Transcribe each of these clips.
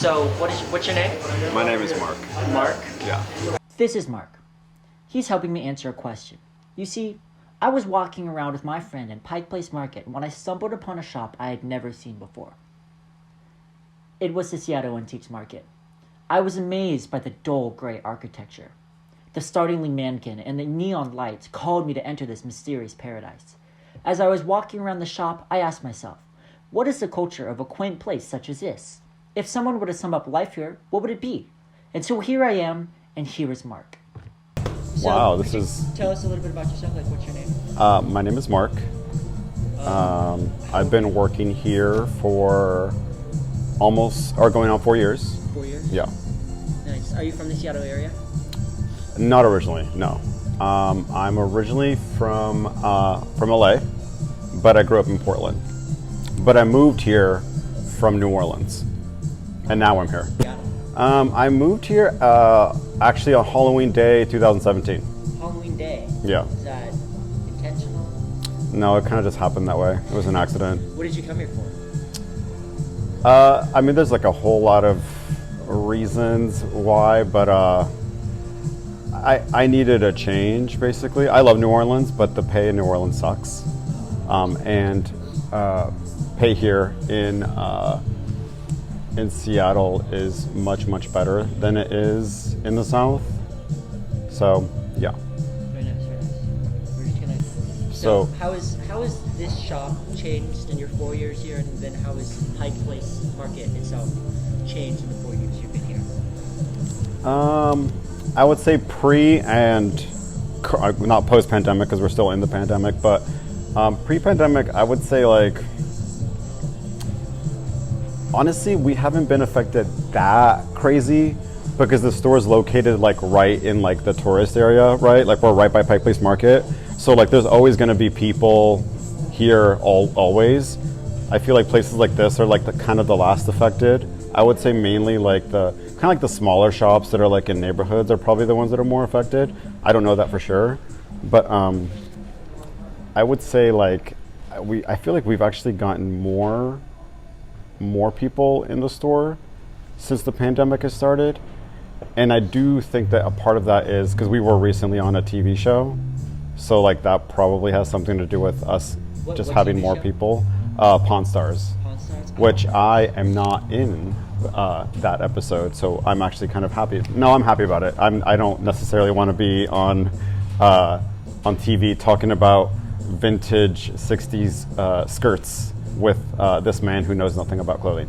So, what's your name? My name is Mark. Mark? Yeah. This is Mark. He's helping me answer a question. You see, I was walking around with my friend in Pike Place Market when I stumbled upon a shop I had never seen before. It was the Seattle Antiques Market. I was amazed by the dull gray architecture. The startlingly mannequin and the neon lights called me to enter this mysterious paradise. As I was walking around the shop, I asked myself, what is the culture of a quaint place such as this? If someone were to sum up life here, what would it be? And so here I am, and here is Mark. So, Wow, could you tell us a little bit about yourself, like what's your name? My name is Mark. I've been working here for going on 4 years. 4 years? Yeah. Nice. Are you from the Seattle area? Not originally, no. I'm originally from LA, but I grew up in Portland. But I moved here from New Orleans, and now I'm here. Got it. I moved here actually on Halloween Day 2017. Halloween Day? Yeah. Is that intentional? No, it kind of just happened that way. It was an accident. What did you come here for? I mean, there's like a whole lot of reasons why, but I needed a change, basically. I love New Orleans, but the pay in New Orleans sucks. And pay here in Seattle is much, much better than it is in the South. So, yeah. Very nice, very nice. We're just gonna... So how is this shop changed in your 4 years here, and then how has Pike Place Market itself changed in the 4 years you've been here? I would say pre and not post-pandemic because we're still in the pandemic, but pre-pandemic, I would say like honestly, we haven't been affected that crazy because the store is located like right in like the tourist area, right? Like we're right by Pike Place Market, so like there's always going to be people here always. I feel like places like this are like the kind of the last affected. I would say mainly like the kind of like the smaller shops that are like in neighborhoods are probably the ones that are more affected. I don't know that for sure, but I would say like I feel like we've actually gotten more people in the store since the pandemic has started, and I do think that a part of that is because we were recently on a TV show, so like that probably has something to do with us What having TV more show? people. Pawn Stars, Pawn Stars? which I am not in that episode, so I'm actually kind of happy. No, I'm happy about it. I don't necessarily want to be on TV talking about vintage 60s skirts with this man who knows nothing about clothing.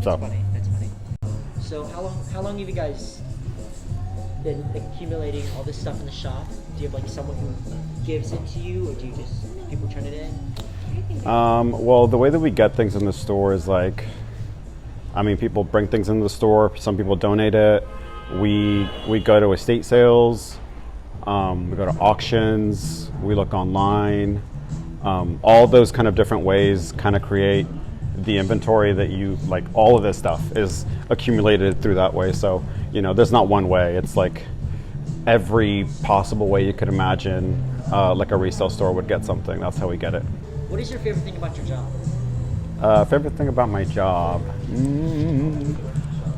So. That's funny. So how long have you guys been accumulating all this stuff in the shop? Do you have like someone who gives it to you, or do you just people turn it in? Well, the way that we get things in the store is like, I mean, people bring things into the store. Some people donate it. We go to estate sales. We go to auctions. We look online. All those kind of different ways kind of create the inventory that you like. All of this stuff is accumulated through that way. So, you know, there's not one way. It's like every possible way you could imagine, like a resale store would get something. That's how we get it. What is your favorite thing about your job? Favorite thing about my job?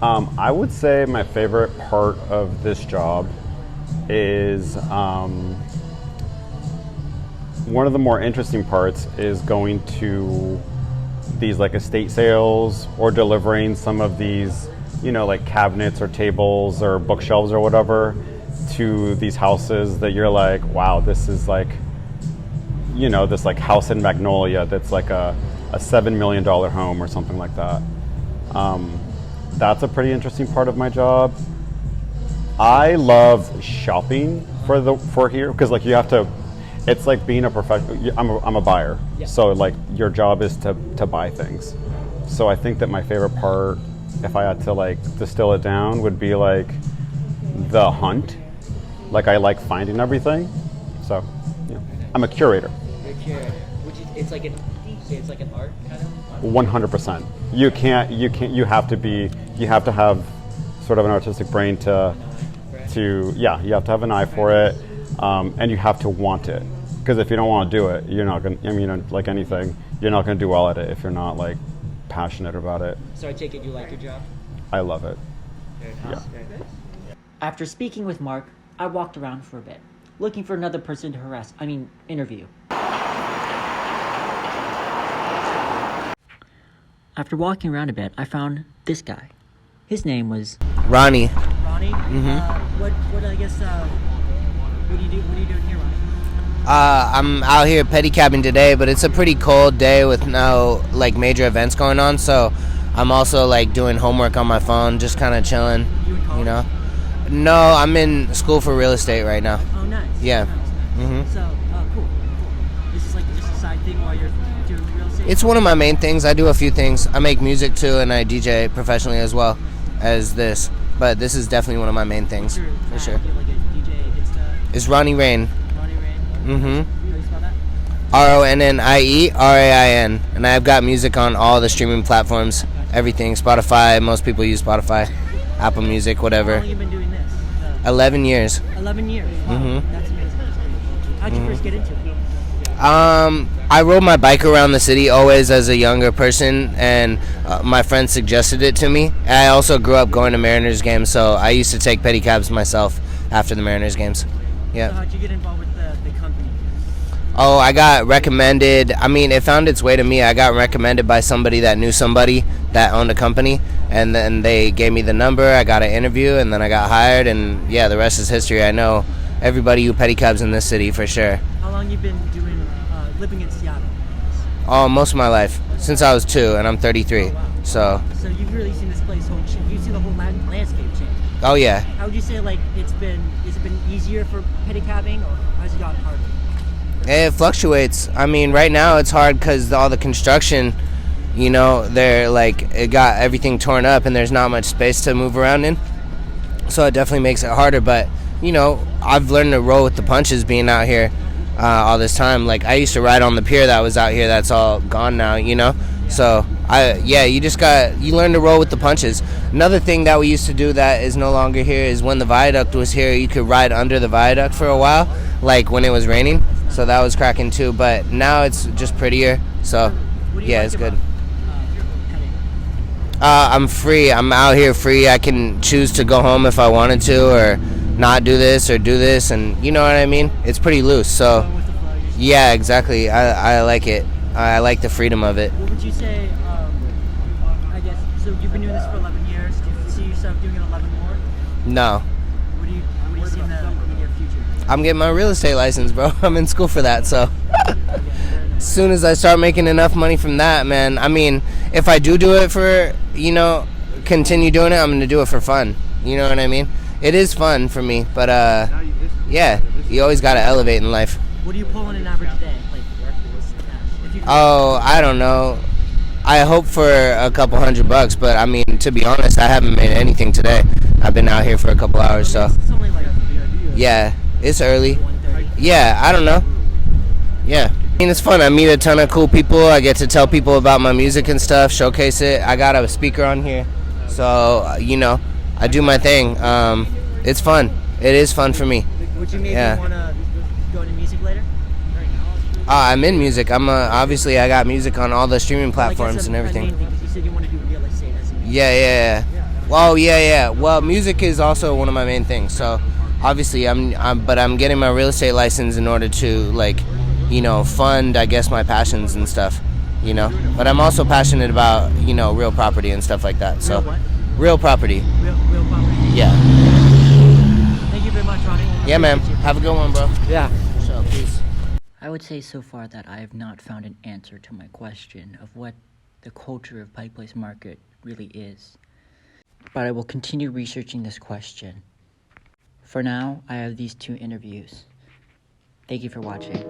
I would say my favorite part of this job is one of the more interesting parts is going to these like estate sales or delivering some of these, you know, like cabinets or tables or bookshelves or whatever to these houses that you're like, wow, this is like, you know, this like house in Magnolia that's like a $7 million home or something like that. That's a pretty interesting part of my job. I love shopping for here because like you have to. It's like being a professional. I'm a buyer, yeah. So like your job is to buy things. So I think that my favorite part, if I had to like distill it down, would be like the hunt. Like I like finding everything. So yeah. I'm a curator. You're a curator. It's like it's like an art kind of. 100%. You have to have sort of an artistic brain you have to have an eye for it, and you have to want it. Because if you don't want to do it, you're not going to, I mean, like anything, you're not going to do well at it if you're not like passionate about it. So I take it you like your job? I love it. Yeah. After speaking with Mark, I walked around for a bit, looking for another person to interview. After walking around a bit, I found this guy. His name was Ronnie. Ronnie. What are you doing here, Ronnie? I'm out here pedicabbing today, but it's a pretty cold day with no like major events going on, so I'm also like doing homework on my phone, just kind of chilling. You in college? You know? No, I'm in school for real estate right now. Oh, nice. Yeah. Nice. Mhm. So, cool. This is like just a side thing while you're doing real estate? It's one of my main things. I do a few things. I make music too, and I DJ professionally as well as this. But this is definitely one of my main things, for sure. Do you like a DJ Insta? It's Ronnie Rain. Ronnie Rain? Mm-hmm. How do you spell that? RONNIERAIN. And I've got music on all the streaming platforms. Everything. Spotify. Most people use Spotify. Apple Music, whatever. How long have you been doing this? 11 years. 11 years. Wow. Mhm. That's amazing. How'd you first get into it? I rode my bike around the city always as a younger person, and my friend suggested it to me. I also grew up going to Mariners games, so I used to take pedicabs myself after the Mariners games. Yeah. So how'd you get involved with the company? Oh, I got recommended. I mean, it found its way to me. I got recommended by somebody that knew somebody that owned a company, and then they gave me the number. I got an interview, and then I got hired, and yeah, the rest is history. I know everybody who pedicabs in this city for sure. How long you been living in Seattle? Oh, most of my life, since I was 2, and I'm 33. Oh, wow. So. So you've really seen this place you see the whole landscape change. Oh yeah. How would you say has it been easier for pedicabbing, or has it gotten harder? It fluctuates. I mean, right now it's hard because all the construction, they're it got everything torn up and there's not much space to move around in. So it definitely makes it harder. But, I've learned to roll with the punches being out here all this time. Like, I used to ride on the pier that was out here that's all gone now, So, you learn to roll with the punches. Another thing that we used to do that is no longer here is when the viaduct was here, you could ride under the viaduct for a while, like when it was raining. So that was cracking too, but now it's just prettier. So, yeah, it's good. I'm free. I'm out here free. I can choose to go home if I wanted to, or not do this or do this, and you know what I mean? It's pretty loose. So, yeah, exactly. I like it. I like the freedom of it. What would you say, I guess, so you've been doing this for 11 years. Do you see yourself doing it 11 more? No. What do you see in the near future? I'm getting my real estate license, bro. I'm in school for that, so. As soon as I start making enough money from that, man, I mean, if I do it for, continue doing it, I'm going to do it for fun. You know what I mean? It is fun for me, but, yeah, you always got to elevate in life. What do you pull in an average day? Oh, I don't know. I hope for a couple $100, but I mean, to be honest, I haven't made anything today. I've been out here for a couple hours, so. It's only yeah, it's early. 1:30. Yeah, I don't know. Yeah. I mean, it's fun. I meet a ton of cool people. I get to tell people about my music and stuff, showcase it. I got a speaker on here, so, I do my thing. It's fun. It is fun for me. Would you maybe want to go into music later? I'm in music. Obviously I got music on all the streaming platforms and everything. Because you said you want to do real estate as a Yeah. Well, yeah. Well, music is also one of my main things. So, obviously, I'm getting my real estate license in order to, fund, I guess, my passions and stuff. But I'm also passionate about, real property and stuff like that. So, real what? Real property. Real property. Yeah. Thank you very much, Ronnie. Yeah, man. Have a good one, bro. Yeah. So, peace. I would say so far that I have not found an answer to my question of what the culture of Pike Place Market really is. But I will continue researching this question. For now, I have these 2 interviews. Thank you for watching.